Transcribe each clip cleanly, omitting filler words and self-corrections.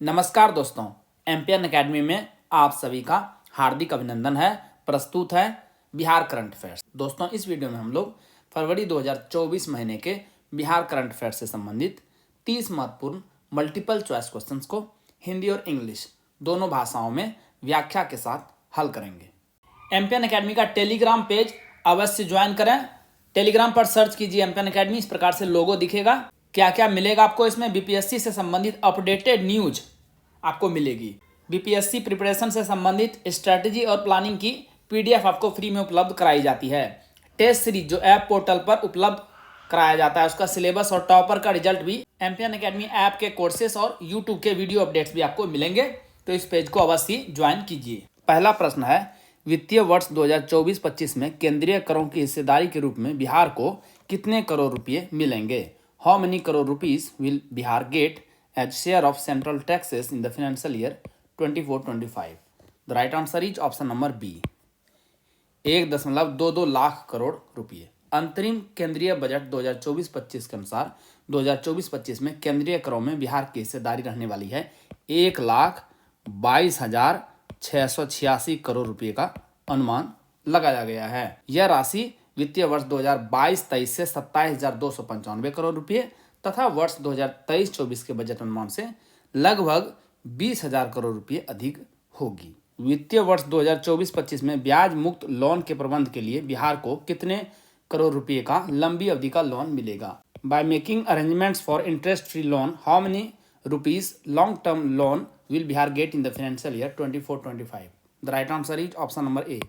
नमस्कार दोस्तों, MPN academy में आप सभी का हार्दिक अभिनंदन है। प्रस्तुत है बिहार करंट अफेयर्स। दोस्तों, इस वीडियो में हम लोग फरवरी 2024 महीने के बिहार करंट अफेयर्स से संबंधित 30 महत्वपूर्ण मल्टीपल चॉइस क्वेश्चंस को हिंदी और इंग्लिश दोनों भाषाओं में व्याख्या के साथ हल करेंगे। एमपीएन एकेडमी का टेलीग्राम पेज अवश्य ज्वाइन करें। टेलीग्राम पर सर्च कीजिए एमपीएन एकेडमी, इस प्रकार से लोगो दिखेगा। क्या क्या मिलेगा आपको इसमें? बीपीएससी से संबंधित अपडेटेड न्यूज आपको मिलेगी। बीपीएससी प्रिपरेशन से संबंधित स्ट्रेटजी और प्लानिंग की पीडीएफ आपको फ्री में उपलब्ध कराई जाती है। टेस्ट सीरीज जो ऐप पोर्टल पर उपलब्ध कराया जाता है, उसका सिलेबस और टॉपर का रिजल्ट भी एमपीएन एकेडमी ऐप के कोर्सेस और यूट्यूब के वीडियो अपडेट्स भी आपको मिलेंगे, तो इस पेज को अवश्य ज्वाइन कीजिए। पहला प्रश्न है, वित्तीय वर्ष 2024-25 में केंद्रीय करों की हिस्सेदारी के रूप में बिहार को कितने करोड़ रुपए मिलेंगे? How many crore rupees will Bihar get as share of central taxes in the financial year 24-25? The right answer is option number B, 1.22 lakh crore रुपये। अंतरिम केंद्रीय बजट 2024-25 के अनुसार 2024-25 में केंद्रीय करों में बिहार की हिस्सेदारी रहने वाली है 1,22,686 करोड़ रुपये का अनुमान लगाया गया है। यह राशि वित्तीय वर्ष 2022-23 से 27,295 करोड़ रुपये तथा वर्ष 2023-24 के बजट अनुमान से लगभग 20,000 करोड़ रुपये अधिक होगी। वित्तीय वर्ष 2024-25 में ब्याज मुक्त लोन के प्रबंध के लिए बिहार को कितने करोड़ रुपये का लंबी अवधि का लोन मिलेगा? By making arrangements for interest free loan, how many rupees long term loan will Bihar get in the financial year 24-25? The right answer is option number ए,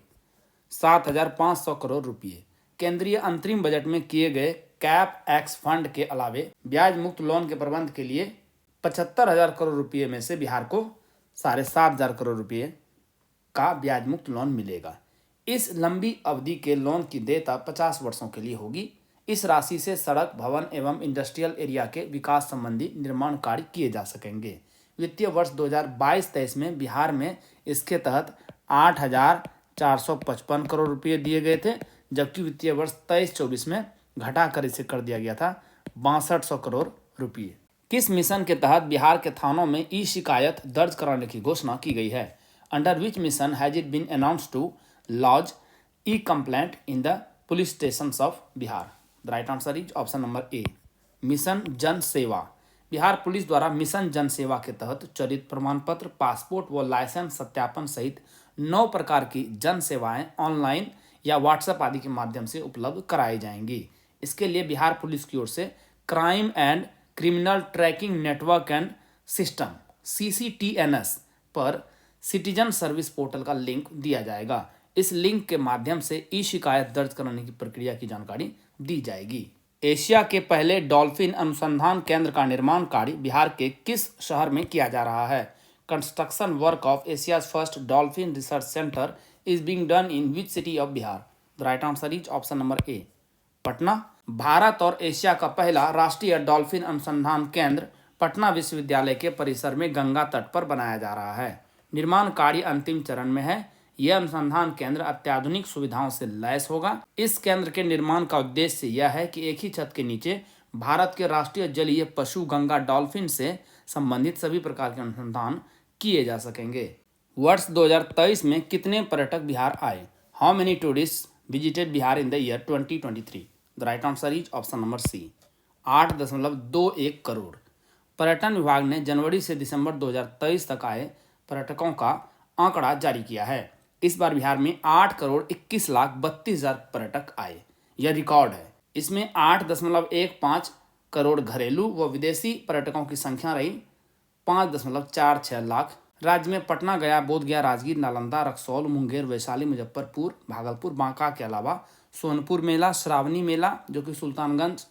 7,500 करोड़ रुपये। केंद्रीय अंतरिम बजट में किए गए कैप एक्स फंड के अलावे ब्याज मुक्त लोन के प्रबंध के लिए 75,000 करोड़ रुपये में से बिहार को 7,500 करोड़ रुपये का ब्याज मुक्त लोन मिलेगा। इस लंबी अवधि के लोन की देयता 50 वर्षों के लिए होगी। इस राशि से सड़क, भवन एवं इंडस्ट्रियल एरिया के विकास संबंधी निर्माण कार्य किए जा सकेंगे। वित्तीय वर्ष 2022-23 में बिहार में इसके तहत 8,455 करोड़ रुपये दिए गए थे, जबकि वित्तीय वर्ष 23-24 में घटाकर इसे कर दिया गया था 6200 करोड़ रुपये। किस मिशन के तहत बिहार के थानों में ई शिकायत दर्ज कराने की घोषणा की गई है? Under which mission has it been announced to launch e complaint in the police station of Bihar? The right answer is option number A, mission Jan Seva. Bihar police द्वारा मिशन जन सेवा के तहत चरित्र प्रमाण पत्र, पासपोर्ट व लाइसेंस सत्यापन सहित 9 प्रकार की जन सेवाएं ऑनलाइन या व्हाट्सएप आदि के माध्यम से उपलब्ध कराई जाएंगी। इसके लिए बिहार पुलिस की ओर से crime and criminal tracking network and system CCTNS पर सिटीजन सर्विस पोर्टल का लिंक दिया जाएगा। इस लिंक के माध्यम से ई शिकायत दर्ज कराने की प्रक्रिया की जानकारी दी जाएगी। एशिया के पहले डॉल्फिन अनुसंधान केंद्र का निर्माण कार्य बिहार के किस शहर में किया जा रहा है? Construction work of Asia's first dolphin research centre is being done in which city of Bihar? The right answer is option number ए, पटना। भारत और एशिया का पहला राष्ट्रीय डॉल्फिन अनुसंधान केंद्र पटना विश्वविद्यालय के परिसर में गंगा तट पर बनाया जा रहा है। निर्माण कार्य अंतिम चरण में है। यह अनुसंधान केंद्र अत्याधुनिक सुविधाओं से लैस होगा। इस केंद्र के निर्माण का उद्देश्य यह है कि एक ही छत के नीचे भारत के राष्ट्रीय जलीय पशु गंगा डॉल्फिन से संबंधित सभी प्रकार के अनुसंधान किए जा सकेंगे। वर्ष 2023 में कितने पर्यटक बिहार आए? How many tourists visited Bihar in the year 2023? The right answer is option number C, 8.21 crore. पर्यटन विभाग ने जनवरी से दिसंबर 2023 तक आए पर्यटकों का आंकड़ा जारी किया है। इस बार बिहार में 8,21,32,000 पर्यटक आए। यह रिकॉर्ड है। इसमें 8.15 करोड़ घरेलू व विदेशी पर्यटकों की संख्या रही 5.46 लाख। राज्य में पटना, गया, बोधगया, राजगीर, नालंदा, रक्सौल, मुंगेर, वैशाली, मुजफ्फरपुर, भागलपुर, बांका के अलावा सोनपुर मेला, श्रावणी मेला जो कि सुल्तानगंज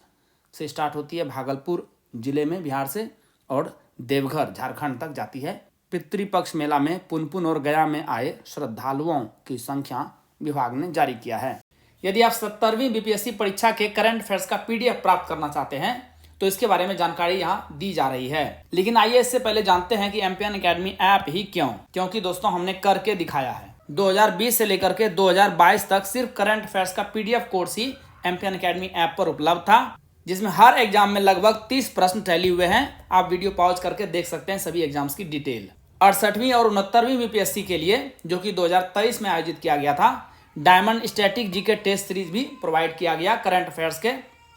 से स्टार्ट होती है, भागलपुर जिले में बिहार से, और देवघर झारखंड तक जाती है। पितृपक्ष मेला में पुनपुन और गया में आए श्रद्धालुओं की संख्या विभाग ने जारी किया है। यदि आप 70वीं बीपीएससी परीक्षा के करंट अफेयर्स का पीडीएफ प्राप्त करना चाहते हैं तो इसके बारे में जानकारी यहाँ दी जा रही है। लेकिन आइए इससे पहले जानते हैं कि एमपीएन एकेडमी ऐप ही क्यों? क्योंकि दोस्तों हमने करके दिखाया है। 2020 से लेकर के 2022 तक सिर्फ करंट अफेयर्स का पीडीएफ कोर्स ही एमपीएन एकेडमी ऐप पर उपलब्ध था। जिसमें हर एग्जाम में लगभग 30 प्रश्न टैली हुए हैं। आप वीडियो पॉज करके देख सकते हैं सभी एग्जाम्स की डिटेल। 68वीं और 69वीं बीपीएससी के लिए, जो कि 2023 में आयोजित किया गया था, diamond static GK test series भी प्रोवाइड किया गया करंट अफेयर्स के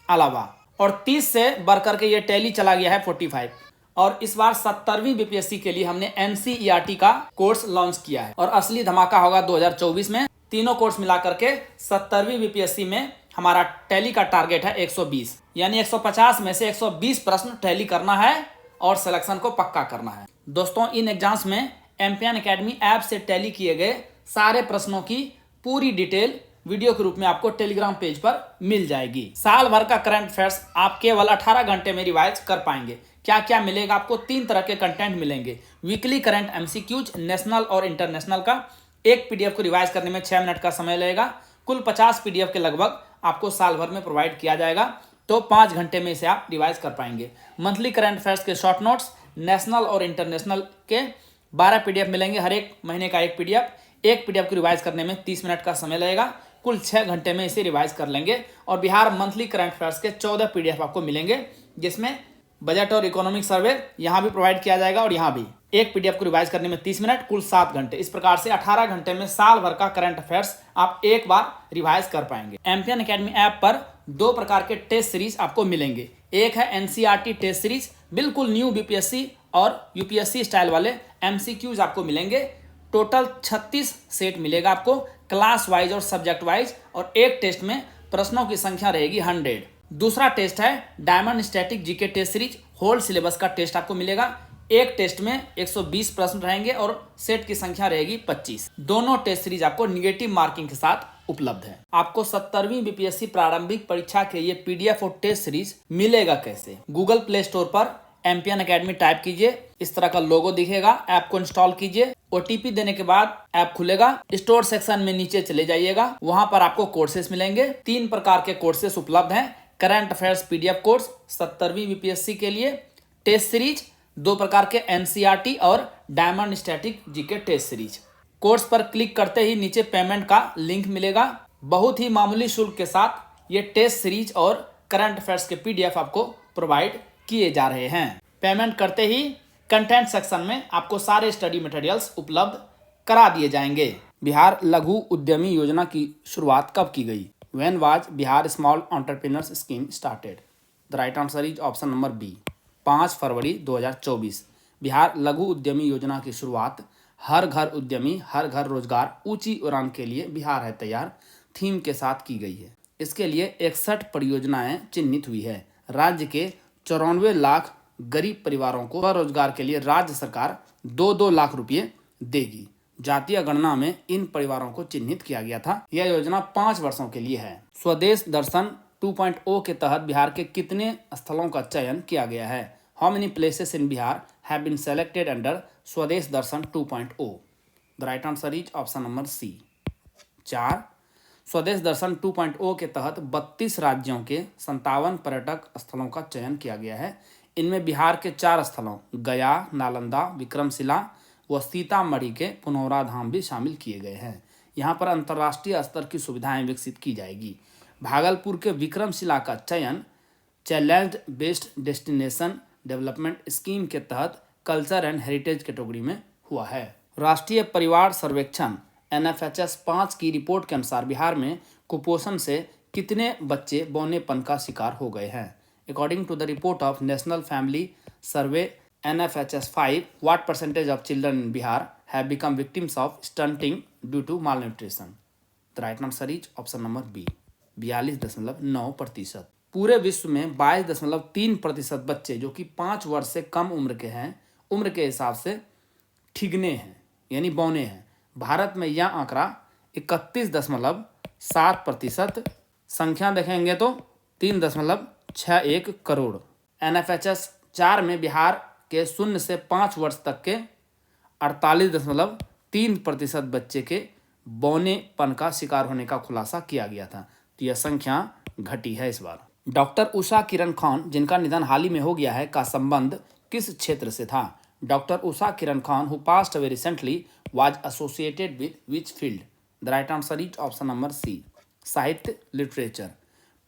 अलावा। और 30 से बढ़कर के ये टैली चला गया है 45। और इस बार 70वीं बीपीएससी के लिए हमने एनसीईआरटी का कोर्स लॉन्च किया है और असली धमाका होगा 2024 में। तीनों कोर्स मिला करके 70वीं बीपीएससी में हमारा टैली का टारगेट है 120, यानी 150 में से 120 प्रश्न टैली करना है और सिलेक्शन को पक्का करना है। दोस्तों, इन एग्जाम्स में एम्पियन एकेडमी ऐप से टैली किए गए सारे प्रश्नों की पूरी डिटेल वीडियो के रूप में आपको टेलीग्राम पेज पर मिल जाएगी। साल भर का करंट अफेयर्स आप केवल 18 घंटे में रिवाइज कर पाएंगे। क्या क्या मिलेगा आपको? 3 तरह के कंटेंट मिलेंगे। वीकली करंट एमसीक्यूज, नेशनल और इंटरनेशनल का एक पीडीएफ को रिवाइज करने में 6 मिनट का समय लगेगा। कुल 50 पीडीएफ के लगभग आपको साल भर में प्रोवाइड किया जाएगा, तो 5 घंटे में इसे आप रिवाइज कर पाएंगे। मंथली करंट अफेयर्स के शॉर्ट नोट्स, नेशनल और इंटरनेशनल के 12 पीडीएफ मिलेंगे, हर एक महीने का एक पीडीएफ। एक पीडीएफ को रिवाइज करने में 30 मिनट का समय लगेगा। कुल 6 घंटे में इसे रिवाइज कर लेंगे। और बिहार मंथली करंट अफेयर्स के 14 पीडीएफ आपको मिलेंगे, जिसमें बजट और इकोनॉमिक सर्वे यहाँ भी प्रोवाइड किया जाएगा और यहाँ भी। एक पीडीएफ को रिवाइज करने में 30 मिनट, कुल 7 घंटे। इस प्रकार से 18 घंटे में साल भर का करंट अफेयर्स आप एक बार रिवाइज कर पाएंगे। एम्पियन एकेडमी ऐप पर 2 प्रकार के टेस्ट सीरीज आपको मिलेंगे। एक है एनसीईआरटी टेस्ट सीरीज, बिल्कुल न्यू बीपीएससी और यूपीएससी स्टाइल वाले एमसीक्यूज आपको मिलेंगे। टोटल 36 सेट मिलेगा आपको, क्लास वाइज और सब्जेक्ट वाइज, और एक टेस्ट में प्रश्नों की संख्या रहेगी 100। दूसरा टेस्ट है diamond static GK test series, whole syllabus का टेस्ट आपको मिलेगा। एक टेस्ट में 120 प्रश्न रहेंगे और सेट की संख्या रहेगी 25। दोनों टेस्ट सीरीज आपको निगेटिव मार्किंग के साथ उपलब्ध है। आपको 70वीं बीपीएससी प्रारंभिक परीक्षा के ये पीडीएफ और टेस्ट सीरीज मिलेगा कैसे? गूगल प्ले स्टोर पर एम्पियन एकेडमी टाइप कीजिए, इस तरह का लोगो दिखेगा, ऐप को इंस्टॉल कीजिए। ओटीपी देने के बाद ऐप खुलेगा। स्टोर सेक्शन में नीचे चले जाइएगा, वहां पर आपको कोर्सेस मिलेंगे। 3 प्रकार के कोर्सेस उपलब्ध हैं। करंट अफेयर्स पीडीएफ कोर्स 70वीं बीपीएससी के लिए, टेस्ट सीरीज 2 प्रकार के एनसीईआरटी और diamond static GK test series. Course पर क्लिक करते ही नीचे पेमेंट का लिंक मिलेगा। बहुत ही मामूली शुल्क के साथ ये टेस्ट सीरीज और करंट अफेयर्स के पीडीएफ आपको प्रोवाइड किए जा रहे हैं। पेमेंट करते ही कंटेंट सेक्शन में आपको सारे स्टडी मटेरियल्स उपलब्ध करा दिए जाएंगे। बिहार लघु उद्यमी योजना की शुरुआत कब की गई? When was Bihar small entrepreneurs scheme started? The right answer is option number B, 5 फरवरी 2024। बिहार लघु उद्यमी योजना की शुरुआत हर घर उद्यमी हर घर रोजगार ऊंची उड़ान के लिए बिहार है तैयार थीम के साथ की गई है। इसके लिए 61 परियोजनाएं चिन्हित हुई है। राज्य के 94 लाख गरीब परिवारों को स्वरोजगार के लिए राज्य सरकार 2-2 लाख रुपये देगी। जातीय गणना में इन परिवारों को चिन्हित किया गया था। यह योजना 5 वर्षों के लिए है। स्वदेश दर्शन 2.0 के तहत बिहार के कितने स्थलों का चयन किया गया है? How many places in Bihar have been selected under Swadesh Darshan 2.0? The right answer is option number C, 4। Swadesh Darshan 2.0 के तहत 32 राज्यों के 57 पर्यटक स्थलों का चयन किया गया है। इनमें बिहार के 4 स्थलों गया, नालंदा, विक्रमशिला व सीतामढ़ी के पुनौरा धाम भी शामिल किए गए हैं। यहाँ पर अंतर्राष्ट्रीय स्तर की सुविधाएं विकसित की जाएगी। भागलपुर के विक्रमशिला का चयन challenge based destination development scheme के तहत कल्चर एंड हेरिटेज कैटेगरी में हुआ है। राष्ट्रीय परिवार सर्वेक्षण NFHS 5 की रिपोर्ट के अनुसार बिहार में कुपोषण से कितने बच्चे बौनेपन का शिकार हो गए हैं? According to the report of national family survey NFHS 5, what percentage of children in Bihar have become victims of stunting due to malnutrition? The right answer is option number B, 42.9%। पूरे विश्व में 22.3% बच्चे जो कि 5 वर्ष से कम उम्र के हैं, उम्र के हिसाब से ठिगने हैं यानी बौने हैं। भारत में यह आंकड़ा 31.7%। संख्या देखेंगे तो 3.61 करोड़। NFHS 4 में बिहार के 0 से 5 वर्ष तक के 48.3% बच्चे के बौनेपन का शिकार होने का खुलासा किया गया था। तो यह संख्या घटी है इस बार। डॉक्टर उषा किरण खान, जिनका निधन हाल ही में हो गया है, का संबंध किस क्षेत्र से था? Doctor Usha Kiran Khan who passed away recently was associated with which field? The right answer is option number C, साहित्य लिटरेचर।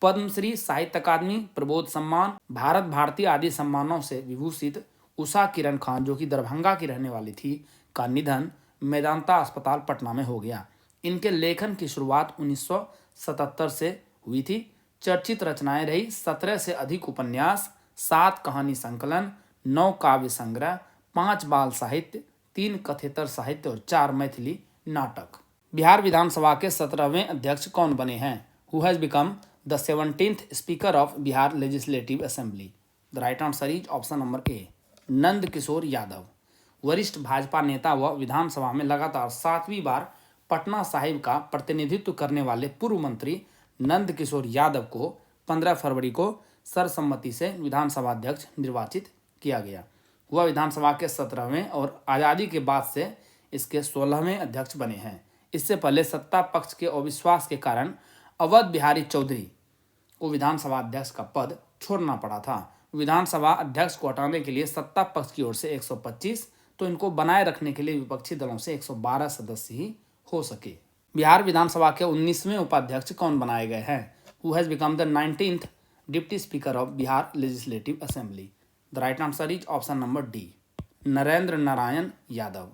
पद्मश्री, साहित्य अकादमी, प्रबोध सम्मान, भारत भारती आदि सम्मानों से विभूषित उषा किरण खान, जो कि दरभंगा की रहने वाली थी, का निधन मेदांता अस्पताल पटना में हो गया। इनके लेखन की शुरुआत 1977 से हुई थी। चर्चित रचनाएं रही 17 से अधिक उपन्यास, 7 कहानी संकलन, 9 काव्य संग्रह, 5 बाल साहित्य, 3 कथेतर साहित्य और 4 मैथिली नाटक। बिहार विधानसभा के 17वें अध्यक्ष कौन बने हैं? Who has become the 17th speaker of Bihar legislative assembly? The right answer is option number A, Nand Kishore Yadav. वरिष्ठ भाजपा नेता व विधानसभा में लगातार 7वीं बार पटना साहिब का प्रतिनिधित्व करने वाले पूर्व मंत्री नंद किशोर यादव को 15 फरवरी को सर्वसम्मति से विधानसभा अध्यक्ष निर्वाचित किया गया। वह विधानसभा के 17वें और आज़ादी के बाद से इसके 16वें अध्यक्ष बने हैं। इससे पहले सत्ता पक्ष के अविश्वास के कारण अवध बिहारी चौधरी को विधानसभा अध्यक्ष का पद छोड़ना पड़ा था। विधानसभा अध्यक्ष को हटाने के लिए सत्ता पक्ष की ओर से 125, तो इनको बनाए रखने के लिए विपक्षी दलों से 112 सदस्य ही हो सके। बिहार विधानसभा के 19वें उपाध्यक्ष कौन बनाए गए हैं? Who has become the 19th deputy speaker of Bihar legislative assembly? The right answer is option number D, Narendra Narayan Yadav.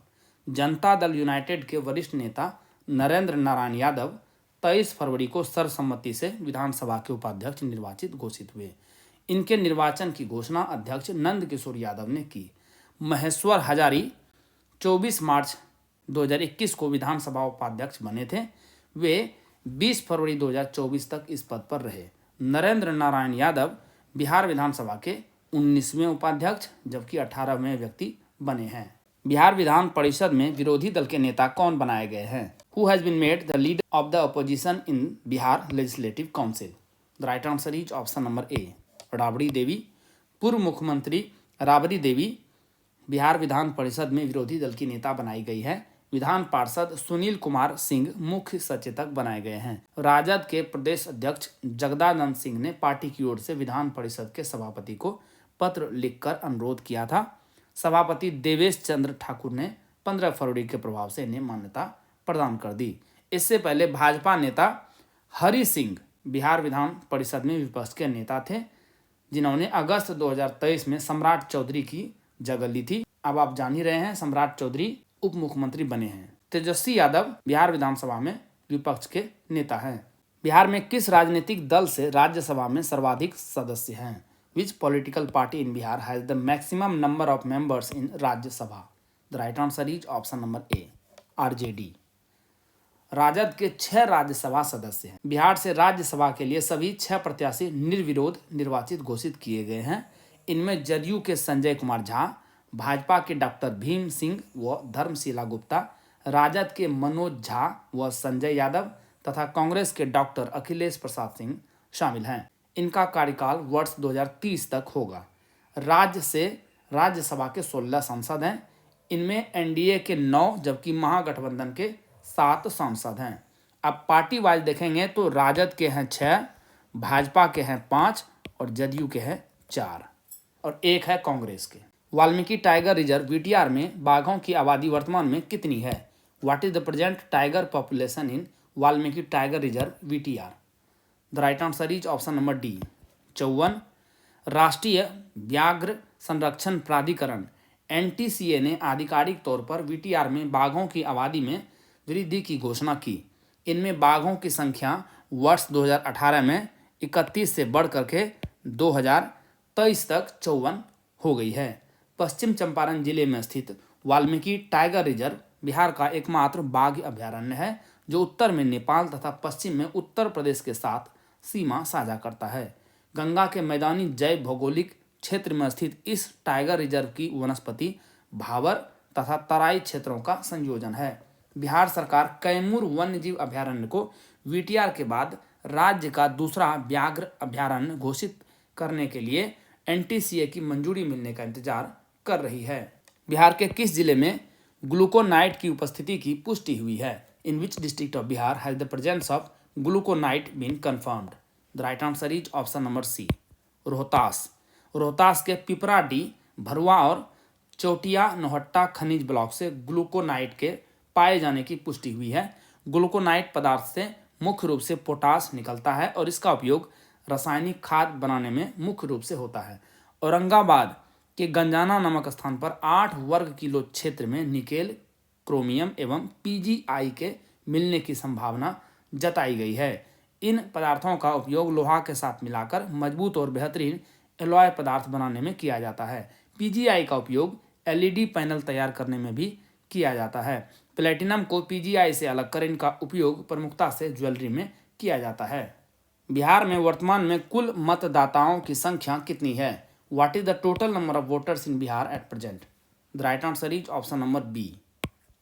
Janata Dal United के वरिष्ठ नेता नरेंद्र नारायण यादव 23 फरवरी को सर्वसम्मति से विधानसभा के उपाध्यक्ष निर्वाचित घोषित हुए। इनके निर्वाचन की घोषणा अध्यक्ष नंद किशोर यादव ने की। महेश्वर हजारी 24 मार्च 2021 को विधानसभा उपाध्यक्ष बने थे। वे 20 फरवरी 2024 तक इस पद पर रहे। नरेंद्र नारायण यादव बिहार विधानसभा के 19वें उपाध्यक्ष जबकि 18वें व्यक्ति बने हैं। बिहार विधान परिषद में विरोधी दल के नेता कौन बनाए गए हैं? Who has been made the leader of the opposition in Bihar legislative council? The right answer is option number A, Rabri Devi. पूर्व मुख्यमंत्री राबड़ी देवी बिहार विधान परिषद में विरोधी दल की नेता बनाई गई है। विधान पार्षद सुनील कुमार सिंह मुख्य सचेतक बनाए गए हैं। राजद के प्रदेश अध्यक्ष जगदानंद सिंह ने पार्टी की ओर से विधान परिषद के सभापति को पत्र लिखकर अनुरोध किया था। सभापति देवेश चंद्र ठाकुर ने 15 फरवरी के प्रभाव से इन्हें मान्यता प्रदान कर दी। इससे पहले भाजपा नेता हरि सिंह बिहार विधान परिषद में विपक्ष के नेता थे, जिन्होंने अगस्त 2023 में सम्राट चौधरी की जगह ली थी। अब आप जान ही रहे हैं, सम्राट चौधरी उप मुख्यमंत्री बने हैं। तेजस्वी यादव बिहार विधानसभा में विपक्ष के नेता हैं। बिहार में किस राजनीतिक दल से राज्यसभा में सर्वाधिक सदस्य हैं? Which political party in Bihar has the maximum number of members in Rajya Sabha? The right answer is option number A, RJD. Rajad के 6 राज्यसभा सदस्य हैं। बिहार से राज्यसभा के लिए सभी 6 प्रत्याशी निर्विरोध निर्वाचित घोषित किए गए हैं। इनमें जदयू के संजय कुमार झा, भाजपा के डॉक्टर भीम सिंह व धर्मशिला गुप्ता, राजद के मनोज झा व संजय यादव तथा कांग्रेस के डॉक्टर अखिलेश प्रसाद सिंह शामिल हैं। इनका कार्यकाल वर्ष 2030 तक होगा। राज्य से राज्यसभा के 16 सांसद हैं। इनमें एनडीए के 9 जबकि महागठबंधन के 7 सांसद हैं। अब पार्टी वाइज देखेंगे तो राजद के हैं 6, भाजपा के हैं 5 और जदयू के हैं 4 और 1 है कांग्रेस के। वाल्मीकि टाइगर रिजर्व वीटीआर में बाघों की आबादी वर्तमान में कितनी है? What is the present tiger population in Valmiki tiger reserve VTR? The right answer is option number D, 54। राष्ट्रीय व्याघ्र संरक्षण प्राधिकरण एनटीसीए ने आधिकारिक तौर पर वीटीआर में बाघों की आबादी में वृद्धि की घोषणा की। इनमें बाघों की संख्या वर्ष 2018 में 31 से बढ़ करके 2023 तक 54 हो गई है। पश्चिम चंपारण जिले में स्थित वाल्मीकि टाइगर रिजर्व बिहार का एकमात्र बाघ अभयारण्य है, जो उत्तर में नेपाल तथा पश्चिम में उत्तर प्रदेश के साथ सीमा साझा करता है। गंगा के मैदानी जैव भौगोलिक क्षेत्र में स्थित इस टाइगर रिजर्व की वनस्पति भावर तथा तराई क्षेत्रों का संयोजन है। बिहार सरकार कैमूर वन्यजीव अभयारण्य को वीटीआर के बाद राज्य का दूसरा व्याघ्र अभयारण्य घोषित करने के लिए एनटीसीए की मंजूरी मिलने का इंतजार कर रही है। बिहार के किस जिले में ग्लूकोनाइट की उपस्थिति की पुष्टि हुई है? In which district of Bihar has the presence of glauconite been confirmed? The right answer is option number C, Rohtas. Rohtas के पिपराडी, भरुआ और चौटिया नोहट्टा खनिज ब्लॉक से ग्लूकोनाइट के पाए जाने की पुष्टि हुई है। ग्लूकोनाइट पदार्थ से मुख्य रूप से पोटास निकलता है और इसका उपयोग रासायनिक खाद बनाने में मुख्य रूप से होता है। औरंगाबाद के गंजाना नामक स्थान पर 8 वर्ग किलो क्षेत्र में निकेल, क्रोमियम एवं पीजीआई के मिलने की संभावना जताई गई है। इन पदार्थों का उपयोग लोहा के साथ मिलाकर मजबूत और बेहतरीन एलॉय पदार्थ बनाने में किया जाता है। पीजीआई का उपयोग एलईडी पैनल तैयार करने में भी किया जाता है। प्लेटिनम को पीजीआई से अलग कर इनका उपयोग प्रमुखता से ज्वेलरी में किया जाता है। बिहार में वर्तमान में कुल मतदाताओं की संख्या कितनी है? What is the total number of voters in Bihar at present? The right answer is option number B,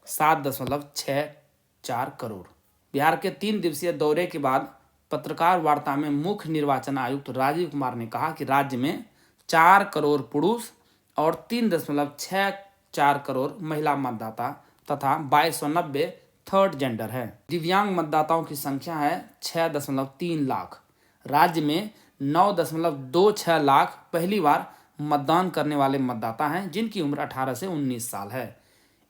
7.64 crore. Bihar के 3 दिवसीय दौरे के बाद पत्रकार वार्ता में मुख्य निर्वाचन आयुक्त राजीव कुमार ने कहा कि राज्य में 4 करोड़ पुरुष और 3.64 करोड़ महिला मतदाता तथा 2290 थर्ड जेंडर है। दिव्यांग मतदाताओं की संख्या है 6.3 लाख। राज्य में 9.26 लाख पहली बार मतदान करने वाले मतदाता हैं जिनकी उम्र 18 से 19 साल है।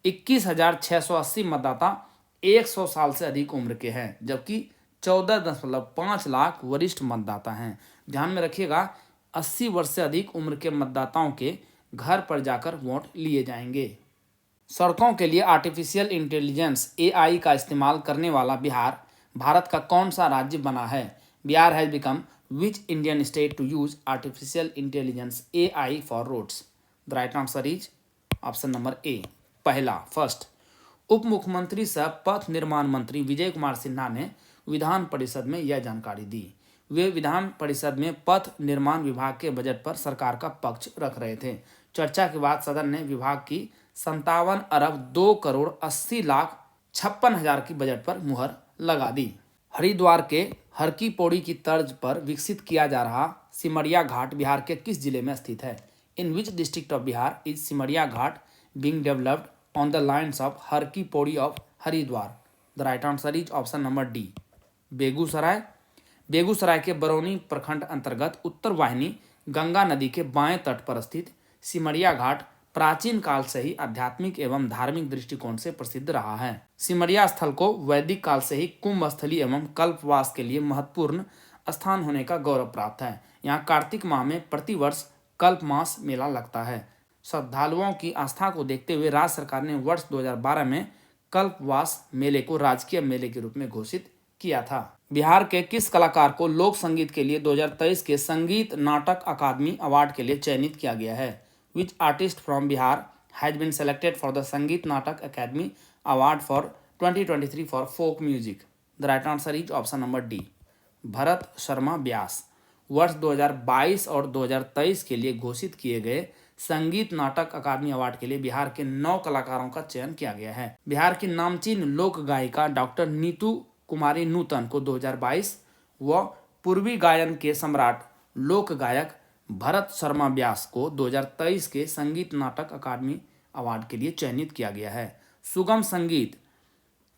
21,680 मतदाता 100 साल से अधिक उम्र के हैं, जबकि 14.5 लाख वरिष्ठ मतदाता हैं। ध्यान में रखिएगा, 80 वर्ष से अधिक उम्र के मतदाताओं के घर पर जाकर वोट लिए जाएंगे। सड़कों के लिए आर्टिफिशियल इंटेलिजेंस एआई का इस्तेमाल करने वाला बिहार भारत का कौन सा राज्य बना है? Bihar has become which Indian state to use artificial intelligence AI for roads? The right answer is option number A, पहला, फर्स्ट। उप मुख्यमंत्री सह पथ निर्माण मंत्री विजय कुमार सिन्हा ने विधान परिषद में यह जानकारी दी। वे विधान परिषद में पथ निर्माण विभाग के बजट पर सरकार का पक्ष रख रहे थे। चर्चा के बाद सदन ने विभाग की 57 अरब 2 करोड़ 80 लाख 56 हजार की बजट पर मुहर लगा दी। हरिद्वार के हर की पौड़ी की तर्ज पर विकसित किया जा रहा सिमरिया घाट बिहार के किस जिले में स्थित है? In which district of Bihar is Simaria Ghat being developed on the lines of Har ki Pauri of Haridwar? The right answer is option number D, Begusarai. Begusarai के बरौनी प्रखंड अंतर्गत उत्तर वाहिनी गंगा नदी के बाएं तट पर स्थित सिमरिया घाट प्राचीन काल से ही आध्यात्मिक एवं धार्मिक दृष्टिकोण से प्रसिद्ध रहा है। सिमरिया स्थल को वैदिक काल से ही कुंभ स्थली एवं कल्पवास के लिए महत्वपूर्ण स्थान होने का गौरव प्राप्त है। यहाँ कार्तिक माह में प्रतिवर्ष कल्पमास मेला लगता है। श्रद्धालुओं की आस्था को देखते हुए राज्य सरकार ने वर्ष 2012 में कल्पवास मेले को राजकीय मेले के रूप में घोषित किया था। बिहार के किस कलाकार को लोक संगीत के लिए 2023 के संगीत नाटक अकादमी अवार्ड के लिए चयनित किया गया है? Which artist from Bihar has been selected for the Sangeet Natak Academy Award for 2023 for folk music? The right answer is option number D, Bharat Sharma व्यास। वर्ष 2022 और 2023 के लिए घोषित किए गए संगीत नाटक अकादमी अवार्ड के लिए बिहार के 9 कलाकारों का चयन किया गया है। बिहार की नामचीन लोक गायिका डॉक्टर नीतू कुमारी नूतन को 2022 व पूर्वी गायन के सम्राट लोक गायक भरत शर्मा व्यास को 2023 के संगीत नाटक अकादमी अवार्ड के लिए चयनित किया गया है। सुगम संगीत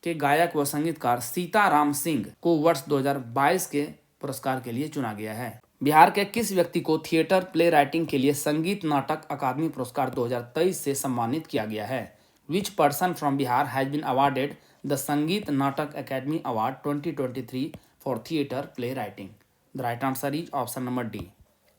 के गायक व संगीतकार सीताराम सिंह को वर्ष 2022 के पुरस्कार के लिए चुना गया है। बिहार के किस व्यक्ति को थिएटर प्ले राइटिंग के लिए संगीत नाटक अकादमी पुरस्कार 2023 से सम्मानित किया गया है? Which person from Bihar has been awarded the Sangeet Natak Akademi award 2023 for theatre play writing? The right answer is option number D,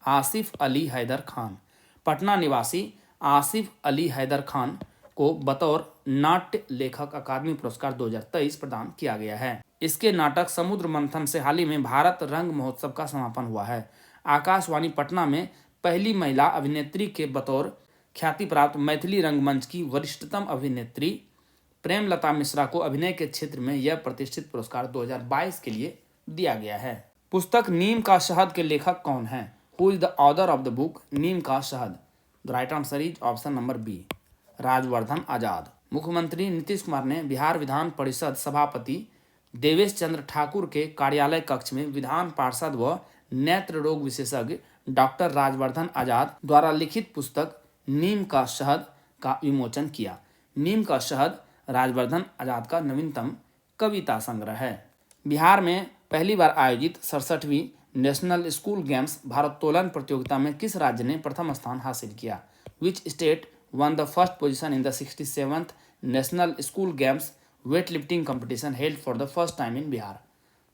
Asif Ali Haider Khan. Patna निवासी आसिफ अली हैदर खान को बतौर नाट्य लेखक अकादमी पुरस्कार 2023 प्रदान किया गया है। इसके नाटक समुद्र मंथन से हाल ही में भारत रंग महोत्सव का समापन हुआ है। आकाशवाणी पटना में पहली महिला अभिनेत्री के बतौर ख्याति प्राप्त मैथिली रंगमंच की वरिष्ठतम अभिनेत्री प्रेमलता मिश्रा को अभिनय के क्षेत्र में यह प्रतिष्ठित पुरस्कार 2022 के लिए दिया गया है। पुस्तक नीम का शहद के लेखक कौन है? Who is the author of the book नीम का शहद? The right answer is option number B, Rajvardhan Azad. मुख्यमंत्री नीतीश कुमार ने बिहार विधान परिषद सभापति देवेश चंद्र ठाकुर के कार्यालय कक्ष में विधान पार्षद व नेत्र रोग विशेषज्ञ डॉक्टर राजवर्धन आजाद द्वारा लिखित पुस्तक नीम का शहद का विमोचन किया। नीम का शहद राजवर्धन आजाद का नवीनतम कविता संग्रह है। बिहार में पहली बार आयोजित 67वीं नेशनल स्कूल गेम्स भारोत्तोलन प्रतियोगिता में किस राज्य ने प्रथम स्थान हासिल किया? Which state one the first position in the 67th national school games weight lifting competition held for the first time in Bihar?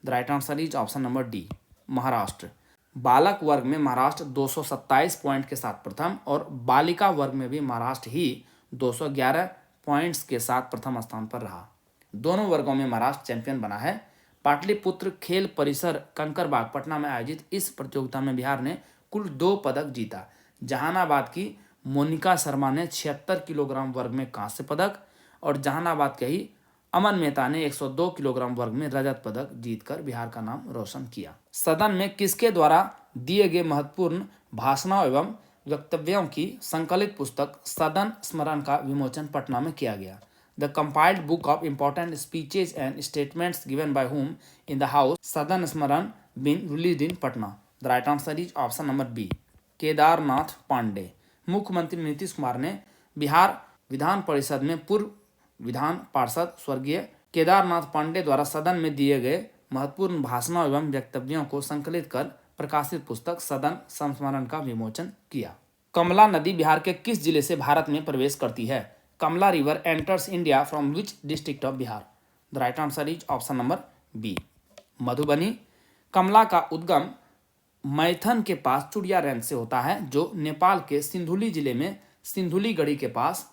The right answer is option number D, Maharashtra. बालक वर्ग में महाराष्ट्र 227 पॉइंट के साथ प्रथम और बालिका वर्ग में भी महाराष्ट्र ही 211 पॉइंट्स के साथ प्रथम स्थान पर रहा। दोनों वर्गों में महाराष्ट्र चैंपियन बना है। पाटलिपुत्र खेल परिसर कंकरबाग पटना में आयोजित इस प्रतियोगिता में बिहार ने कुल 2 पदक जीता। जहानाबाद की मोनिका शर्मा ने 76 किलोग्राम वर्ग में कांस्य पदक और जहानाबाद के ही अमन मेहता ने 102 किलोग्राम वर्ग में रजत पदक जीतकर बिहार का नाम रोशन किया। सदन में किसके द्वारा दिए गए महत्वपूर्ण भाषणों एवं वक्तव्यों की संकलित पुस्तक सदन स्मरण का विमोचन पटना में किया गया। The compiled book of important speeches and statements given by whom in the house Sadan Smaran been released in Patna. The right answer is option number B, Kedarnath Pandey. मुख्यमंत्री नीतीश कुमार ने बिहार विधान परिषद में पूर्व विधान पार्षद स्वर्गीय केदारनाथ पांडे द्वारा सदन में दिए गए महत्वपूर्ण भाषणों एवं वक्तव्यों को संकलित कर प्रकाशित पुस्तक सदन संस्मरण का विमोचन किया। कमला नदी बिहार के किस जिले से भारत में प्रवेश करती है? Kamla river enters India from which district of Bihar? The right answer is option number B, Madhubani. Kamla का उद्गम मैथन के पास चुड़िया रेंज से होता है, जो नेपाल के सिंधुली जिले में सिंधुली गढ़ी के पास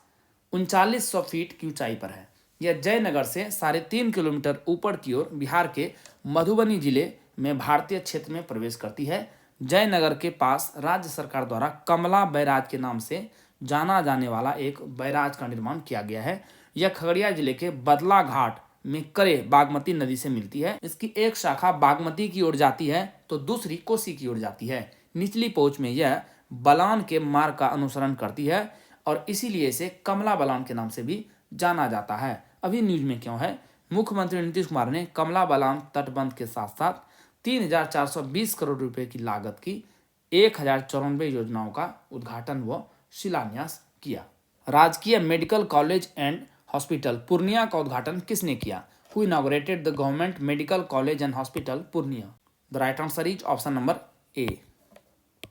3900 फीट की ऊंचाई पर है। यह जयनगर से 3.5 किलोमीटर ऊपर की ओर बिहार के मधुबनी जिले में भारतीय क्षेत्र में प्रवेश करती है। जयनगर के पास राज्य सरकार द्वारा कमला बैराज के नाम से जाना जाने वाला एक बैराज का निर्माण किया गया है। यह खगड़िया जिले के बदला घाट में करे बागमती नदी से मिलती है। इसकी एक शाखा बागमती की ओर जाती है तो दूसरी कोसी की ओर जाती है। निचली पहुंच में यह बलान के मार्ग का अनुसरण करती है और इसीलिए इसे कमला बलान के नाम से भी जाना जाता है। अभी न्यूज में क्यों है? मुख्यमंत्री नीतीश कुमार ने कमला बलान तटबंध के साथ साथ 3,420 करोड़ रुपए की लागत की 1094 योजनाओं का उद्घाटन व शिलान्यास किया। राजकीय medical college and hospital Purnia का उद्घाटन किसने किया? Who inaugurated the government medical college and hospital Purnia? The right answer is option number ए,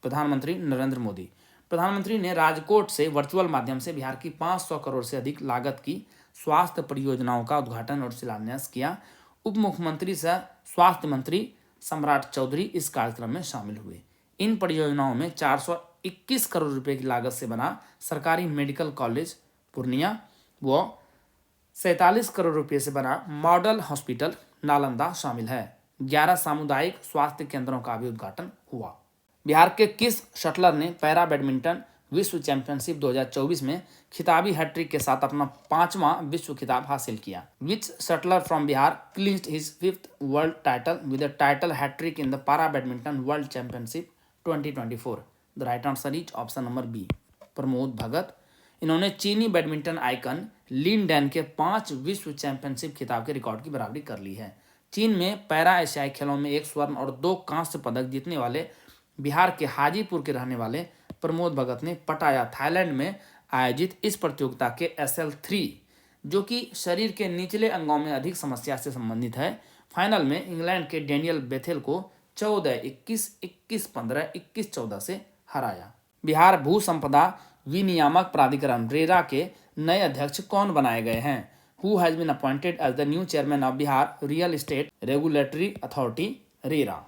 प्रधानमंत्री नरेंद्र मोदी। प्रधानमंत्री ने राजकोट से वर्चुअल माध्यम से बिहार की 500 करोड़ से अधिक लागत की स्वास्थ्य परियोजनाओं का उद्घाटन और शिलान्यास किया। उप मुख्यमंत्री सह स्वास्थ्य मंत्री सम्राट चौधरी इस कार्यक्रम में शामिल हुए। इन परियोजनाओं में 421 करोड़ रुपए की लागत से बना सरकारी मेडिकल कॉलेज पूर्णिया व 47 करोड़ रुपए से बना मॉडल हॉस्पिटल नालंदा शामिल है। 11 सामुदायिक स्वास्थ्य केंद्रों का भी उद्घाटन हुआ। बिहार के किस शटलर ने पैरा बैडमिंटन विश्व चैंपियनशिप 2024 में खिताबी हैट्रिक के साथ अपना 5वां विश्व खिताब हासिल किया? Which shuttler from Bihar clinched his 5th world title with a title hat trick in the para badminton world championship 2024? The right answer is option number B, Pramod Bhagat. इन्होंने चीनी बैडमिंटन आइकन लिन डैन के 5 विश्व चैंपियनशिप खिताब के रिकॉर्ड की बराबरी कर ली है। चीन में पैरा एशियाई खेलों में 1 स्वर्ण और 2 कांस्य पदक जीतने वाले बिहार के हाजीपुर के रहने वाले प्रमोद भगत ने पटाया थाईलैंड में आयोजित इस प्रतियोगिता के SL3, जो कि शरीर के निचले अंगों में अधिक समस्या से संबंधित है, फाइनल में इंग्लैंड के डेनियल बेथेल को 14-21, 21-15, 21-14 से हराया। बिहार भू संपदा विनियामक प्राधिकरण रेरा के नए अध्यक्ष कौन बनाए गए हैं? Who has been appointed as the new chairman of Bihar real estate regulatory authority RERA?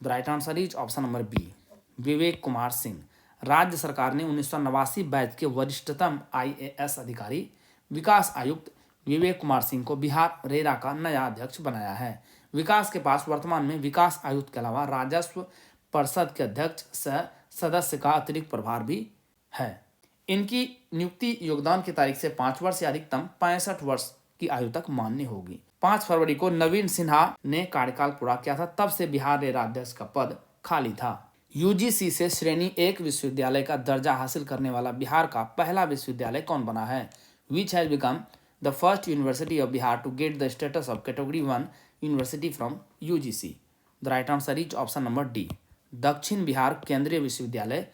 The right answer is option number B, Vivek Kumar Singh. राज्य सरकार ने 1989 बैच के वरिष्ठतम IAS अधिकारी विकास आयुक्त विवेक कुमार सिंह को बिहार रेरा का नया अध्यक्ष बनाया है। विकास के पास वर्तमान में विकास आयुक्त के अलावा राजस्व परिषद के अध्यक्ष सह सदस्य का अतिरिक्त प्रभार भी है। इनकी नियुक्ति योगदान की तारीख से 5 वर्ष या अधिकतम 65 वर्ष की आयु तक मान्य होगी। 5 फरवरी को नवीन सिन्हा ने कार्यकाल पूरा किया था, तब से बिहार रेरा अध्यक्ष का पद खाली था। UGC से श्रेणी 1 विश्वविद्यालय का दर्जा हासिल करने वाला बिहार का पहला विश्वविद्यालय कौन बना है? Which has become the first university of Bihar to get the status of category 1 university from UGC? The right answer is option number D, Dakshin Bihar केंद्रीय विश्वविद्यालय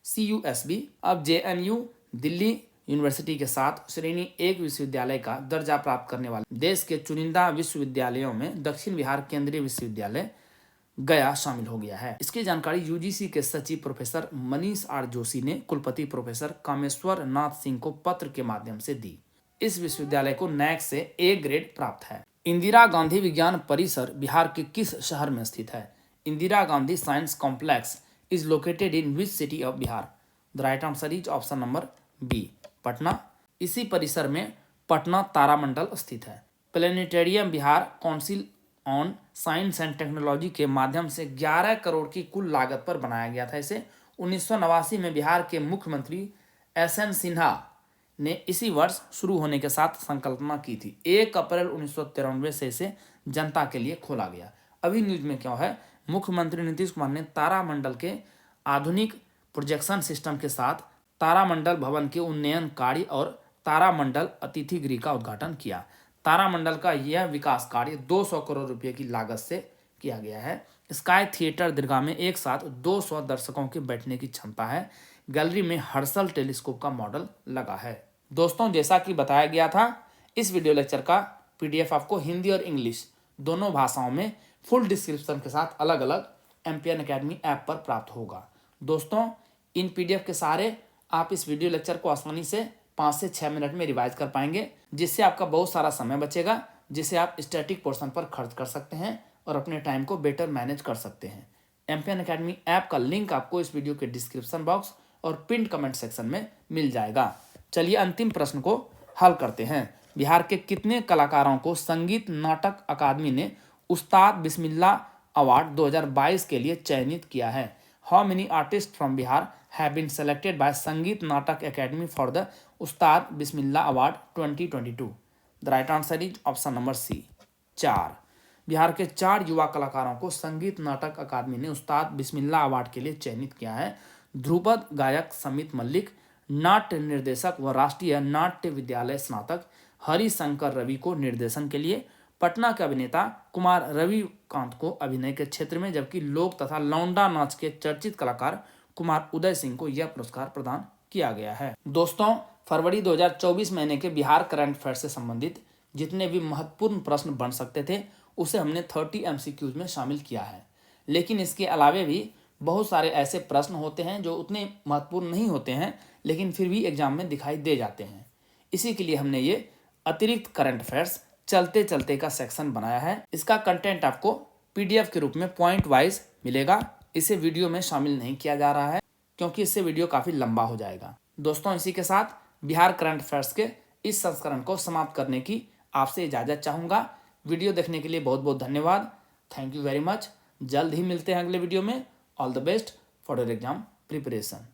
CUSB। अब JNU दिल्ली यूनिवर्सिटी के साथ श्रेणी 1 विश्वविद्यालय का दर्जा प्राप्त करने वाले देश के चुनिंदा विश्वविद्यालयों में दक्षिण बिहार केंद्रीय विश्वविद्यालय गया शामिल हो गया है। इसकी जानकारी UGC के सचिव प्रोफेसर मनीष R जोशी ने कुलपति प्रोफेसर कामेश्वर नाथ सिंह को पत्र के माध्यम से दी। इस विश्वविद्यालय को NAC से A ग्रेड प्राप्त है। इंदिरा गांधी विज्ञान परिसर बिहार के किस शहर में स्थित है? Indira Gandhi science complex is located in which city of Bihar? The right answer is option number B, Patna. इसी परिसर में पटना तारामंडल स्थित है। Planetarium Bihar council on science and technology के माध्यम से 11 करोड़ की कुल लागत पर बनाया गया था। इसे 1989 में बिहार के मुख्यमंत्री एस.एन. सिन्हा ने इसी वर्ष शुरू होने के साथ संकल्पना की थी। 1 अप्रैल 1993 से इसे जनता के लिए खोला गया। अभी न्यूज में क्या है, मुख्यमंत्री नीतीश कुमार ने तारामंडल के आधुनिक प्रोजेक्शन सिस्टम के साथ तारामंडल भवन के उन्नयन कार्य और तारामंडल अतिथि गृह का उद्घाटन किया। तारामंडल का यह विकास कार्य 200 करोड़ रुपए की लागत से किया गया है। स्काई थिएटर दीर्घा में एक साथ 200 दर्शकों के बैठने की क्षमता है। गैलरी में हर्सल टेलीस्कोप का मॉडल लगा है। दोस्तों, जैसा कि बताया गया था, इस वीडियो लेक्चर का PDF आपको हिंदी और इंग्लिश दोनों भाषाओं में फुल डिस्क्रिप्शन के साथ अलग अलग एम्पियन एकेडमी ऐप पर प्राप्त होगा। दोस्तों, इन PDF के सहारे आप इस वीडियो लेक्चर को आसानी से 5 से 6 मिनट में रिवाइज कर पाएंगे, जिससे आपका बहुत सारा समय बचेगा, जिसे आप स्टैटिक पोर्शन पर खर्च कर सकते हैं और अपने टाइम को बेटर मैनेज कर सकते हैं। एम्पियन एकेडमी ऐप का लिंक आपको इस वीडियो के डिस्क्रिप्शन बॉक्स और पिन कमेंट सेक्शन में मिल जाएगा। चलिए अंतिम प्रश्न को हल करते हैं। बिहार के कितने कलाकारों को संगीत नाटक अकादमी ने उस्ताद बिस्मिल्लाह अवार्ड 2022 के लिए चयनित किया है? How many artist from Bihar have been selected by Sangeet Natak academy for the Ustad Bismillah award 2022? The right answer is option number C, 4। Bihar के 4 युवा कलाकारों को संगीत नाटक अकादमी ने उस्ताद बिस्मिल्लाह अवार्ड के लिए चयनित किया है। ध्रुपद गायक समित मल्लिक, नाट्य निर्देशक व राष्ट्रीय नाट्य विद्यालय स्नातक हरिशंकर रवि को निर्देशन के लिए, पटना के अभिनेता कुमार रविकांत को अभिनय के क्षेत्र में, जबकि लोक तथा लौंडा नाच के चर्चित कलाकार कुमार उदय सिंह को यह पुरस्कार प्रदान किया गया है। दोस्तों, फरवरी 2024 महीने के बिहार करंट अफेयर से संबंधित जितने भी महत्वपूर्ण प्रश्न बन सकते थे, उसे हमने 30 MCQs में शामिल किया है। लेकिन इसके अलावे भी बहुत सारे ऐसे प्रश्न होते हैं जो उतने महत्वपूर्ण नहीं होते हैं, लेकिन फिर भी एग्जाम में दिखाई दे जाते हैं। इसी के लिए हमने ये अतिरिक्त करंट अफेयर्स चलते चलते का सेक्शन बनाया है। इसका कंटेंट आपको PDF के रूप में पॉइंट वाइज मिलेगा। इसे वीडियो में शामिल नहीं किया जा रहा है, क्योंकि इससे वीडियो काफ़ी लंबा हो जाएगा। दोस्तों, इसी के साथ बिहार करंट अफेयर्स के इस संस्करण को समाप्त करने की आपसे इजाज़त चाहूँगा। वीडियो देखने के लिए बहुत बहुत धन्यवाद। Thank you very much. जल्द ही मिलते हैं अगले वीडियो में। All the best for your exam preparation.